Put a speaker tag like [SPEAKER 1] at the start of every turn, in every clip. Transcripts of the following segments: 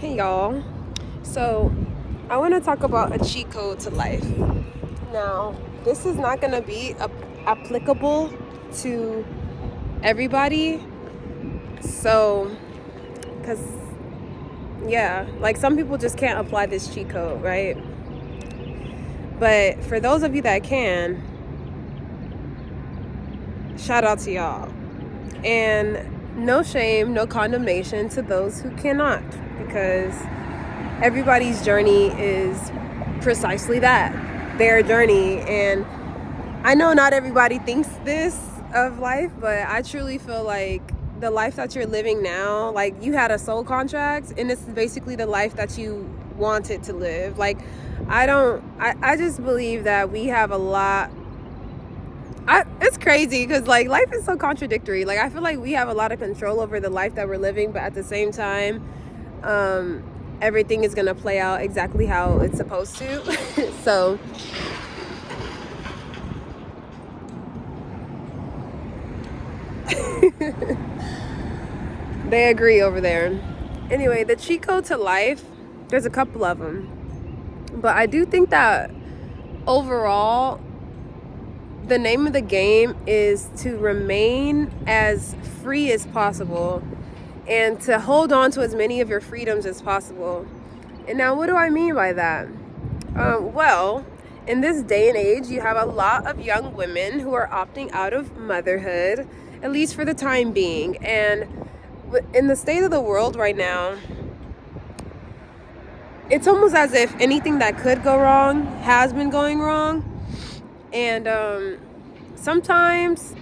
[SPEAKER 1] Hey y'all. So, I want to talk about a cheat code to life. Now, this is not going to be applicable to everybody. So, because, yeah, like some people just can't apply this cheat code, right? But for those of you that can, shout out to y'all. And no shame, no condemnation to those who cannot, because everybody's journey is precisely that, their journey. And I know not everybody thinks this of life, but I truly feel like the life that you're living now, like you had a soul contract and it's basically the life that you wanted to live. Like I just believe that we have a lot. It's crazy because like life is so contradictory. Like I feel like we have a lot of control over the life that we're living, but at the same time, everything is gonna play out exactly how it's supposed to. So they agree over there. Anyway, the cheat code to life, there's a couple of them, but I do think that overall the name of the game is to remain as free as possible and to hold on to as many of your freedoms as possible. And now, what do I mean by that? Well, in this day and age, you have a lot of young women who are opting out of motherhood, at least for the time being. And in the state of the world right now, it's almost as if anything that could go wrong has been going wrong. And sometimes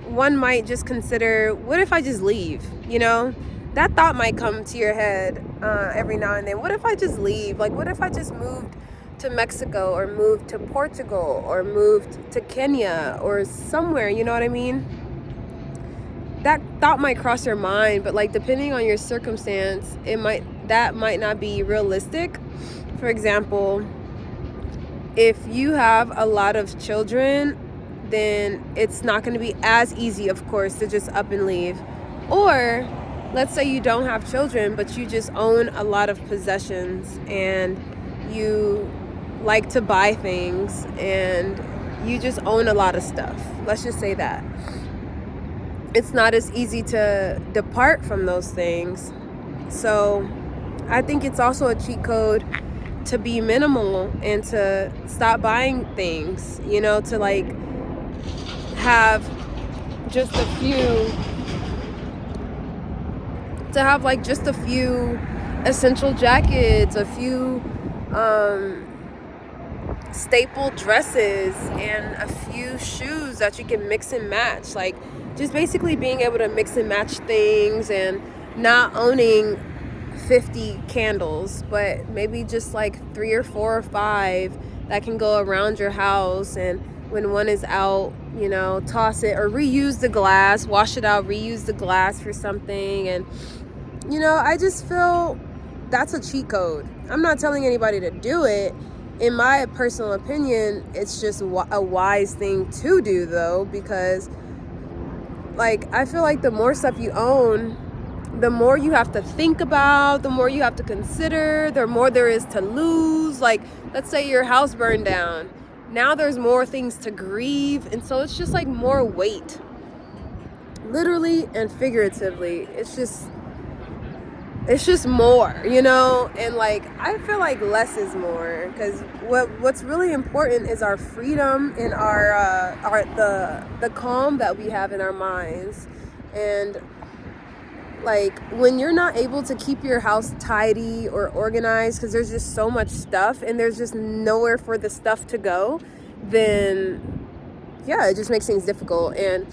[SPEAKER 1] one might just consider, what if I just leave? You know, that thought might come to your head every now and then. What if I just leave? Like, what if I just moved to Mexico or moved to Portugal or moved to Kenya or somewhere? You know what I mean? That thought might cross your mind, but like depending on your circumstance, that might not be realistic. For example, if you have a lot of children, then it's not going to be as easy, of course, to just up and leave. Or let's say you don't have children, but you just own a lot of possessions and you like to buy things and you just own a lot of stuff. Let's just say that. It's not as easy to depart from those things. So I think it's also a cheat code to be minimal and to stop buying things, you know, to like have just a few, essential jackets, a few staple dresses, and a few shoes that you can mix and match. Like just basically being able to mix and match things and not owning 50 candles, but maybe just like 3 or 4 or 5 that can go around your house, and when one is out, you know, toss it or reuse the glass, wash it out, reuse the glass for something. And you know, I just feel that's a cheat code. I'm not telling anybody to do it. In my personal opinion, it's just a wise thing to do though, because like I feel like the more stuff you own, the more you have to think about, the more you have to consider, the more there is to lose. Like, let's say your house burned down. Now there's more things to grieve. And so it's just like more weight. Literally and figuratively. It's just more, you know? And like, I feel like less is more. Because what's really important is our freedom and the calm that we have in our minds. And like when you're not able to keep your house tidy or organized because there's just so much stuff and there's just nowhere for the stuff to go, then yeah, it just makes things difficult. And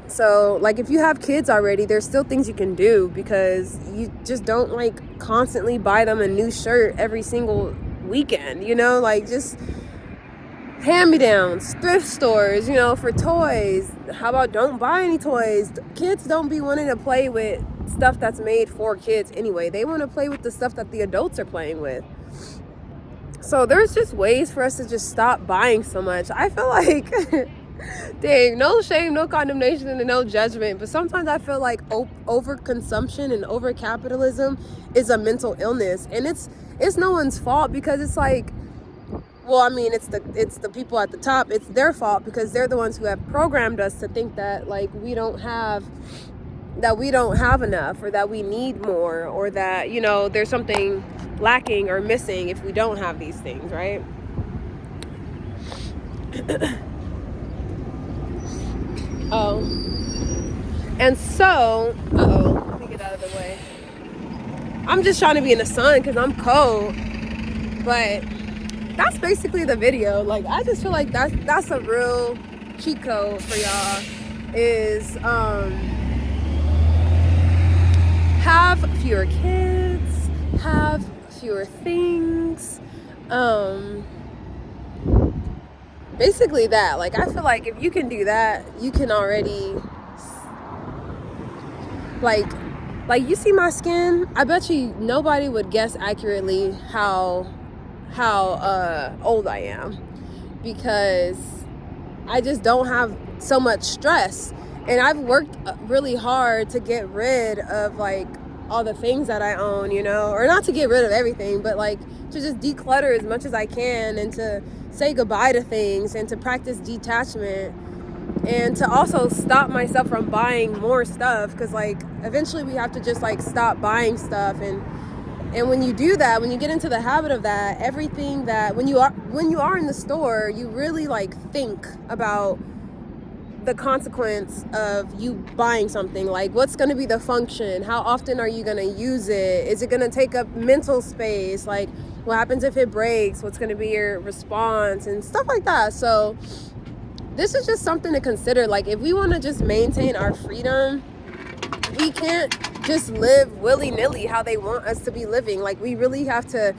[SPEAKER 1] so like if you have kids already, there's still things you can do, because you just don't like constantly buy them a new shirt every single weekend, you know, like just hand-me-downs, thrift stores, you know, for toys. How about don't buy any toys? Kids don't be wanting to play with stuff that's made for kids anyway. They want to play with the stuff that the adults are playing with. So there's just ways for us to just stop buying so much. I feel like Dang, no shame, no condemnation, and no judgment. But sometimes I feel like overconsumption and overcapitalism is a mental illness, and it's no one's fault, because it's like, well, I mean, it's the people at the top. It's their fault, because they're the ones who have programmed us to think that like we don't have enough, or that we need more, or that, you know, there's something lacking or missing if we don't have these things, right? Oh, and so, let me get out of the way. I'm just trying to be in the sun because I'm cold, but that's basically the video. Like, I just feel like that's a real cheat code for y'all, is have fewer kids, have fewer things, basically that. Like, I feel like if you can do that, you can already, like you see my skin. I bet you nobody would guess accurately how old I am, because I just don't have so much stress, and I've worked really hard to get rid of like all the things that I own, you know, or not to get rid of everything, but like to just declutter as much as I can, and to say goodbye to things, and to practice detachment, and to also stop myself from buying more stuff, because like eventually we have to just like stop buying stuff. And when you do that, when you get into the habit of that, everything that when you are in the store, you really like think about the consequence of you buying something. Like, what's going to be the function? How often are you going to use it? Is it going to take up mental space? Like, what happens if it breaks? What's going to be your response and stuff like that? So this is just something to consider. Like, if we want to just maintain our freedom, we can't just live willy-nilly how they want us to be living. Like, we really have to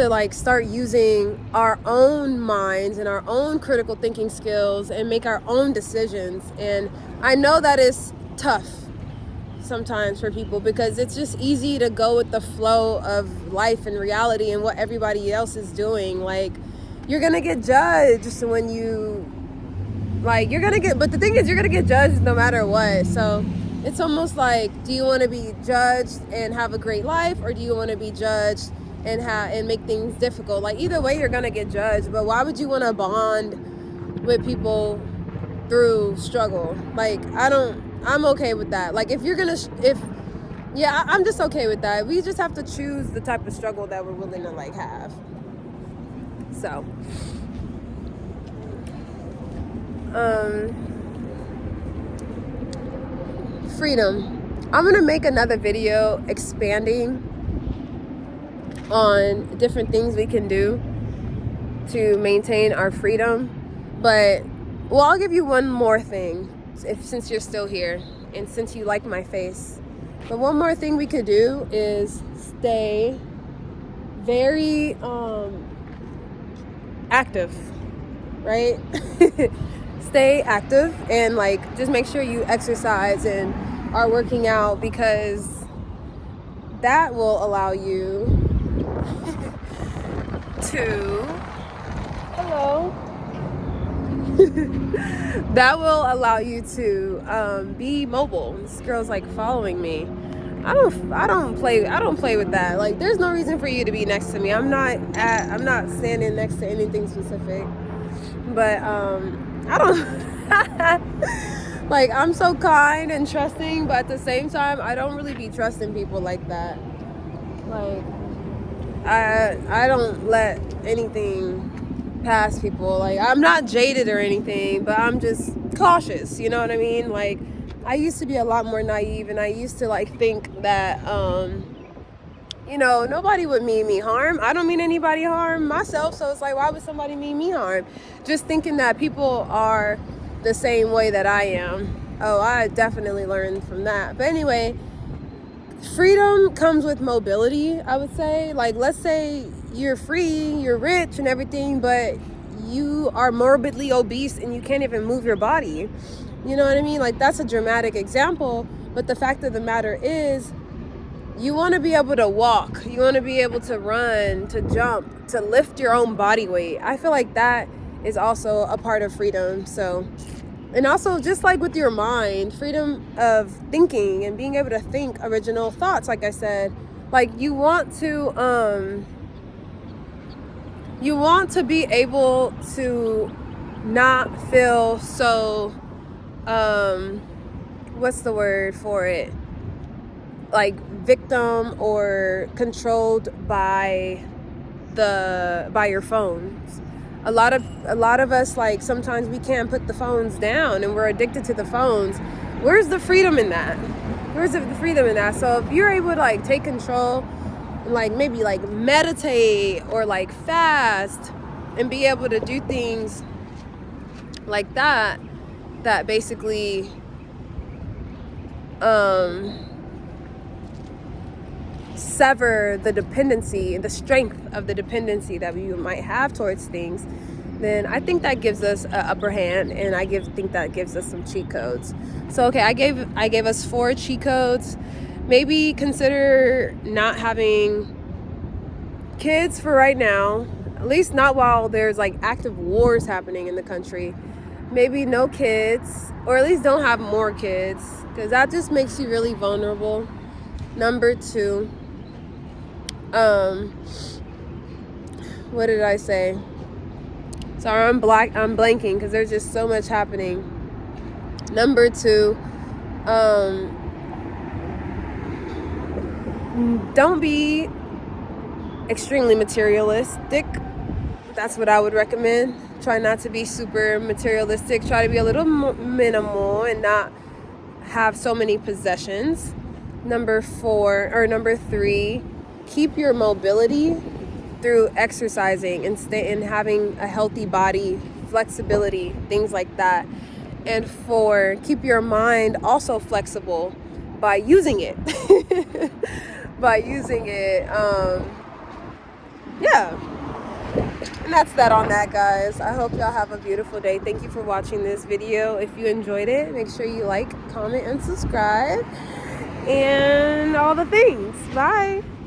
[SPEAKER 1] like start using our own minds and our own critical thinking skills and make our own decisions. And I know that is tough sometimes for people, because it's just easy to go with the flow of life and reality and what everybody else is doing. Like, you're gonna get judged when you like, but the thing is, you're gonna get judged no matter what. So it's almost like, do you want to be judged and have a great life, or do you want to be judged and make things difficult? Like, either way, you're gonna get judged. But why would you want to bond with people through struggle? Like, I'm okay with that. Like, if you're gonna, I'm just okay with that. We just have to choose the type of struggle that we're willing to like have. So, freedom. I'm gonna make another video expanding on different things we can do to maintain our freedom. But, well, I'll give you one more thing, since you're still here and since you like my face. But one more thing we could do is stay very active, right? Stay active, and like just make sure you exercise and are working out, because that will allow you to that will allow you to be mobile. This girl's like following me. I don't play with that. Like, there's no reason for you to be next to me. I'm not standing next to anything specific. But I don't like, I'm so kind and trusting, but at the same time, I don't really be trusting people like that. Like, I don't let anything pass people. Like, I'm not jaded or anything, but I'm just cautious, you know what I mean? Like, I used to be a lot more naive, and I used to like think that you know, nobody would mean me harm. I don't mean anybody harm myself, so it's like, why would somebody mean me harm? Just thinking that people are the same way that I am. Oh, I definitely learned from that. But anyway, freedom comes with mobility, I would say. Like, let's say you're free, you're rich and everything, but you are morbidly obese and you can't even move your body. You know what I mean? Like, that's a dramatic example, but the fact of the matter is, you want to be able to walk, you want to be able to run, to jump, to lift your own body weight. I feel like that is also a part of freedom. So, and also just like with your mind, freedom of thinking and being able to think original thoughts. Like I said, like you want to be able to not feel so what's the word for it, like victim or controlled by your phones. A lot of us, like, sometimes we can't put the phones down and we're addicted to the phones. Where's the freedom in that? So if you're able to like take control, like maybe like meditate or like fast and be able to do things like that basically sever the dependency, the strength of the dependency that we might have towards things, then I think that gives us an upper hand, and I think that gives us some cheat codes. So okay, I gave us 4 cheat codes. Maybe consider not having kids for right now, at least not while there's like active wars happening in the country. Maybe no kids, or at least don't have more kids, because that just makes you really vulnerable. Number 2, what did I say? Sorry, I'm blanking because there's just so much happening. Number 2, don't be extremely materialistic. That's what I would recommend. Try not to be super materialistic. Try to be a little minimal and not have so many possessions. Number 3, keep your mobility through exercising and having a healthy body, flexibility, things like that. And 4, keep your mind also flexible by using it. Yeah. And that's that on that, guys. I hope y'all have a beautiful day. Thank you for watching this video. If you enjoyed it, make sure you like, comment, and subscribe, and all the things. Bye.